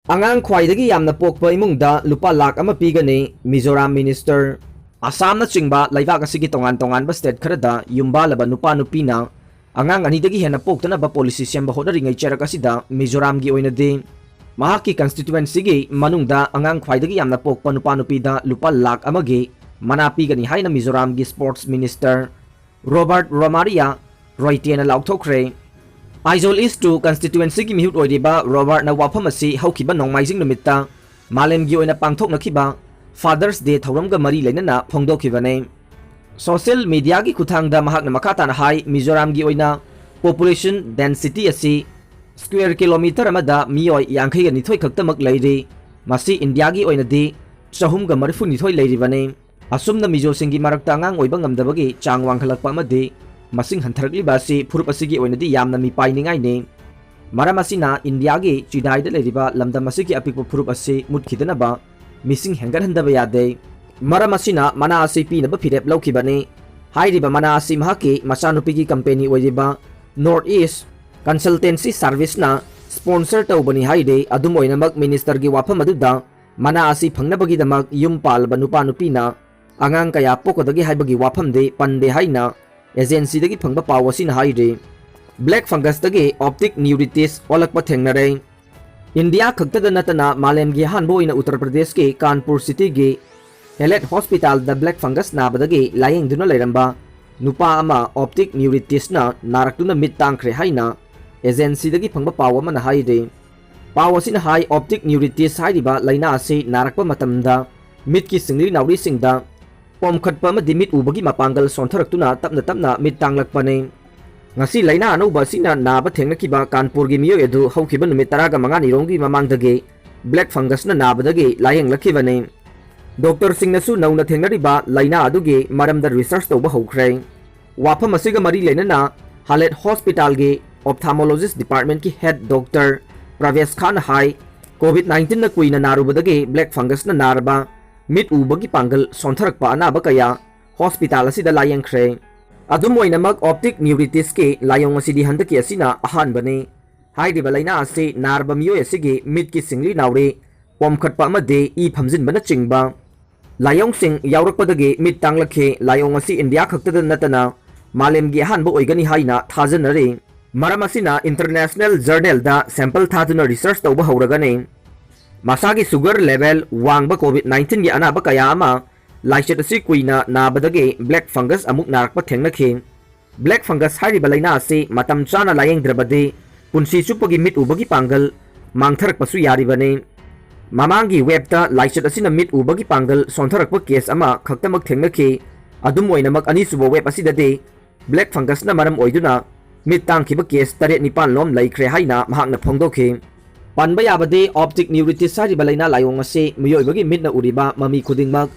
Angang Khwaidagi Yamna Pokpa Emungda lupa lakh ama pigani Mizoram Minister. Assam na chingba laibak asigi tongan ba state kharada yumba laba nupa nupina angang anidagi hena poktana ba policy sembah hodari ngai cherak asida Mizoram gi oinade mahaki constituency gi manungda angang Khwaidagi Yamna Pokpa nupa nupida lupa lakh amagi mana pigani haina Mizoram gi sports minister Robert Romaria Roitiana laukthokre Aizol East to constituency gi mihut oidiba Robert na wafam asi haukiba nongmaijing numitta malem gi oina pangthok nakiba Father's Day thauramga mari lainana phongdokhibane social media gi kuthangda mahakna makata na hai Mizoram gi oina population density asi square kilometer amada miyoi yankhai ga nithoi khaktamak leiri masi India gi oina di chahum ga marfu nithoi leiribane asumna mizo singi marakta ngang oiba ngamdabagi chang wangkhalakpa amadi masing hantarakli basi furup asigi oinadi yamna mi painingai ne maram asina India gi chidai da leriba lamdam asigi apikpo furup asi mutkidana ba missing hengar handaba yade maram asina mana asi pi naba phirep laukibane hairiba mana asi mahaki machanupi gi company oiriba North East consultancy service na sponsor tawbani haide adum oinamak minister gi wafam aduda mana asi phangnabagi damak yum palba nupa nupina angang kaya pokodagi haibagi wafam de pande haina agency dagi phangba pawasi na haire black fungus dagi optic neuritis olakpa thengnare India khaktada natana malem gi hanbo ina Uttar Pradesh ke Kanpur city gi Health hospital da black fungus nabadagi layeng duna leiramba nupa ama optic neuritis na naraktuna mit tangkhre haina agency dagi phangba pawama na haire pawasi na hai optic neuritis hairiba laina ase narakpa matamda mit ki singli nauri singda pomkhatpa ma dimit ubagi mapangal sontharakuna tapna mit tanglakpane ngasi laina anouba sina naba thengnakiba Kanpur gi miyo edu haukiba numit 15 nironggi mamangdage black fungus na nabadage layeng lakhibane doctor singnasu nauna thengnariba laina aduge maramda research tawba haukhre wafam asiga mari lainana Halet hospital gi ophthalmologist department ki head doctor Pravesh Khan hai covid-19 na kuina narubadage black fungus na narba mit ubagi pangal sontharakpa anaba kaya hospital asida layengkhre adum oinamak optic neuritis ke layong asidi handaki asina ahan bane hairiba laina ase narba miyo asigi mit ki singli naure pomkhatpa amade I phamjin bana chingba layong sing yaurakpadage mit tanglakhe layong asi India khaktada natana malem gi ahan bo oigani haina thajanare maram asina international journal da sample thaduna research tawba hauragane Masagi sugar level wangba COVID-19 gi anaba kaya ama laichet asi kuina nabadage black fungus amuk narakpa thengnakhe black fungus hairiba laina ase matam chana layeng drabade punsi chupagi mit ubagi pangal mangtharakpasu yaribane mamangi webta laichet asina mit ubagi pangal sontharakpa case ama khaktamak thengnakhe adum oinamak ani suba web asidade black fungus na maram oiduna mit tangkhiba case 7-9 lom laikhre haina mahakna phongdokhe Panba yabade optic neuritis hairiba laina layong ase miyoibagi mitna uriba mami khudingmak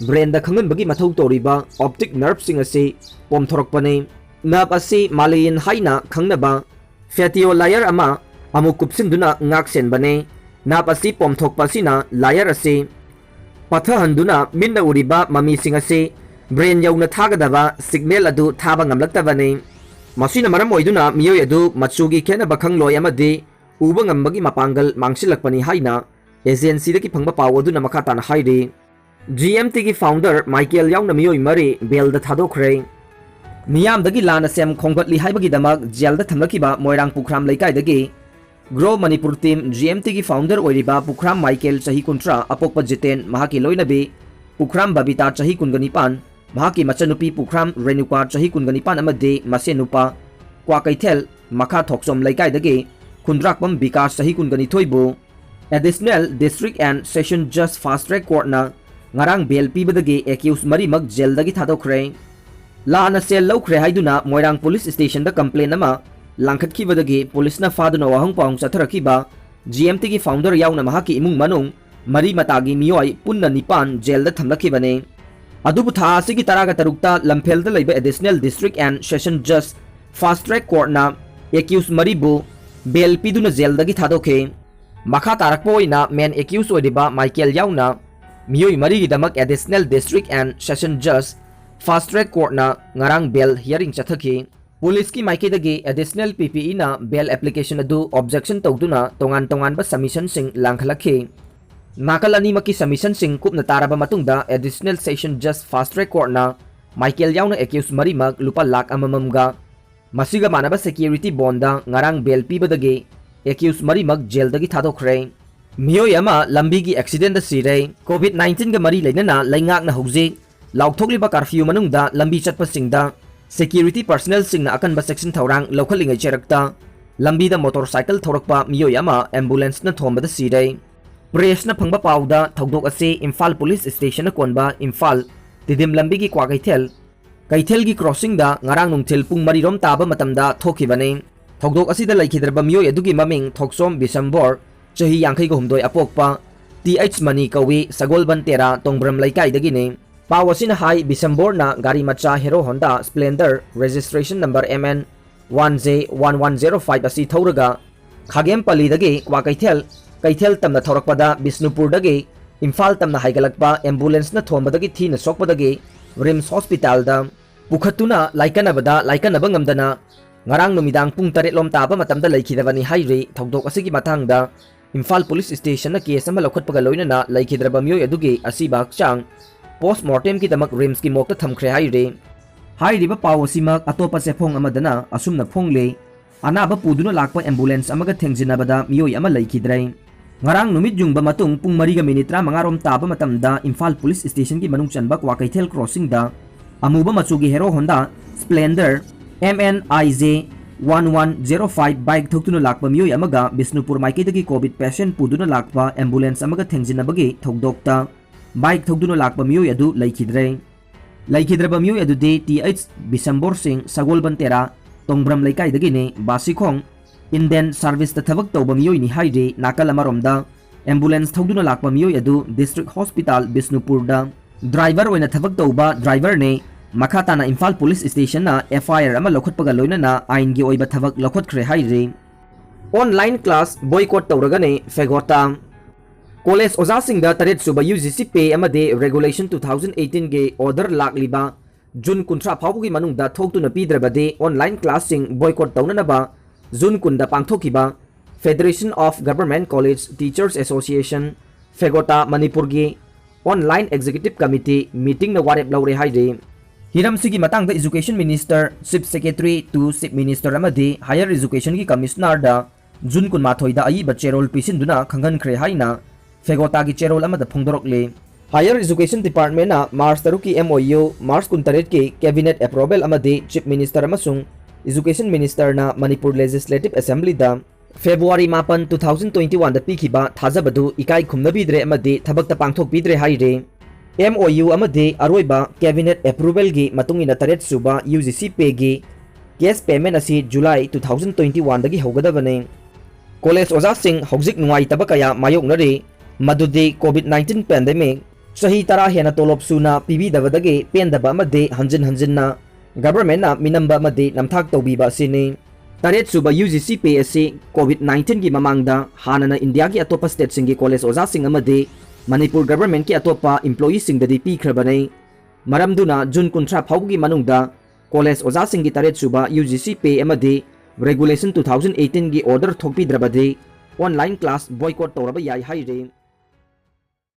brain da khanganbagi mathau toriba optic nerve sing ase pomthorakpane nerve ase malayan haina khangnaba fatio layer ama amuk kupsinduna ngaksen bane nerve ase pomthokpa sina layer ase pathahanduna mitna uriba mami sing ase brain yauna thagadaba signal adu thaba ngamlaktabane masina maram oiduna miyoy adu machugi khenaba khangloi amade uba ngambagi mapangal mangsilakpani haina agency daki phangba pawadu na makata na haire GMT gi founder Michael yaungna miyoi mari bel da thadokre niyam dagi lana sem khonggatli haibagi damak jail da thamlakiba moirang pukhram laikai dagi grow manipur team GMT gi founder oiriba pukhram Michael chahi kuntra apokpa jiten mahaki loinabe pukhram babita chahi kunganipan mahaki machanupi pukhram renuka chahi kunganipan amade masenupa kwa kaithel makha thoksom laikai dagi Kundrakpam Vikas sahi kungani thoibu additional district and session just fast track court na ngarang bail pibadagi accused marimak jail dagi thadokre lana sel lokre haiduna moirang police station da complaint ama langkhatkibadagi police na faduna wahang paung chatharakiba GMT gi founder yauna mahaki imung manung mari matagi miyoi punna nipan jail da thamlakibane adubu tha asigi taraga tarukta lamphel da leiba additional district and session just fast track court na accused maribu Bel piduna jail dagi thadokhe makha tarakpo oina main accused oidiba Michael yauna miyoi mari gi damak additional district and session judge fast track court na ngarang bel hearing chathaki police की माइकेदगी additional PPE ना bail application अदु objection तौदुना तोंगान तोंगान बा submission सिंग लांखलखि नाकल अनीमकी सबमिशन सिंग कुपना ताराबा मतुंगदा additional session judge fast track court ना माइकेल याउना एक्यूज मरीमक लुपा लाख अमममगा मसिगा मानबा सिक्योरिटी बॉन्डा ngarang बेल पीबदगी एक्यूज मरीमक जेलदगी थादोखरे मियोय अमा लंबी की एक्सीडेंट दा सिरे कोविड-19 गा मरी लेना लैंगाकना हौजिक लाउथोकलिबा कर्फ्यू मनुंगदा लंबी चटपसिंगदा सिक्योरिटी पर्सनल सिंगना अकनबा सेक्शन थौरांग लौखलिंगै चेरक्ता लंबीदा मोटरसाइकिल थौरकपा मियोय अमा एम्बुलेंस न थोंबदा सिरे प्रेस न फंगबा पाउदा थौदोक असे इम्फाल पुलिस स्टेशन कोनबा इम्फाल तिदिम लंबी की कैथेल की क्रॉसिंग दा ngarang nungthil pung marirom taba matamda thokibane thokdok asida laikhidraba miyoy adugi maming thoksom bisambor chahi 52 apokpa th mani kawi sagolban tera tongbram laikai dagi ne pawasina hai bisambor na gari macha hero honda splendor registration number mn 1j1105 asi thoraga khagem pali dagi kwa कैथेल तमना थौरकपदा बिष्णुपुर दगी इम्फाल तमना हाइगलकपा ambulance न थोंबदगी थीना सोकपदगी रिम्स हॉस्पिटल दा पुखतुना लाइकनबदा ngamdana ngarang नुमिदांग पुंग 8 लोम ताबा मतमदा लैखिदबनी हाइरे थौदोक असिगी मथांगदा इम्फाल पुलिस स्टेशन न केस अमा लौखटपगा लोइनना लैखिद्रबा मियोय अदुगी असिबा चांग पोस्टमार्टम की दमक रिम्स की मोक्ता थमख्रे हाइरे हाइरिबा पाव असिमक अतोपा सेफोंग अमदना असुमना फोंगले अनाबा पुदुना लाकपा एम्बुलेंस अमगा थेंगजिनबदा मियोय अमा लैखिद्रै ngarang numit jungba matung pung 4:35 rom taba matamda Imphal Police Station ki manung chanba Kwakaithel crossing da amuba machugi hero Honda Splendor MNIJ 1105 bike thoktuno lakpa miyoy amaga Bisnupur maikidagi COVID patient puduna lakpa ambulance amaga thengjinabagi thokdokta bike thoktuno lakpa miyoy adu laikhidraba miyoy adu de TH Bisambor Singh Sagolban Tera Tongbram laikai dagi ne Basikhong Indian service the thabak tawba miyoy ni haire nakal amaromda ambulance thogduna lakpa miyoy adu district hospital Bisnupur da driver oina thabak tawba driver ne Macha na Imphal Police Station na FIR ama lokhotpaga loina na ain gi oiba thabak lokhotkre haire online class boycott tawraga ne fegota college oza singda taret suba UGC pay amade regulation 2018 ge order lakliba June 13 phawgi manungda thogtuna pidrabade online class sing boycott tawnanaba June kunda pangthokiba Federation of Government College Teachers Association Fegota Manipur gi online executive committee meeting na warep laure haire hiram sigi matang da education minister chief secretary to chief minister amadi higher education gi commissioner da June kun mathoi da ai bacherol pisinduna khangan khre haina Fegota gi cherol amada phongdorokle higher education department na March 3 ki MOU March 13 ki cabinet approval amadi chief minister amasung Education Minister na Manipur Legislative Assembly da February 8 2021 da pikiba thajabadu ikai khumnabidre amadi thabakta pangthokpidre haire MOU amadi aroiba cabinet approval gi matungina taret suba UGC pay gi cash payment asi July 2021 dagi hogadabane college oza sing hojik nuai tabakaya mayoknare madudi COVID-19 pandemic sahi tara hena tolop suna pibi dabadagi pendaba amadi hanjin na government na minamba madi namthak tawbiba sini taret suba UGC PSC COVID-19 gi mamangda hanana India gi atopa state singi college oza sing amadi Manipur government ki atopa employee sing dadi pikhrabane maramduna June 13 phawgi manungda college oza sing gi taret suba UGC pay amadi regulation 2018 gi order thokpi drabade online class boycott tawraba yai haire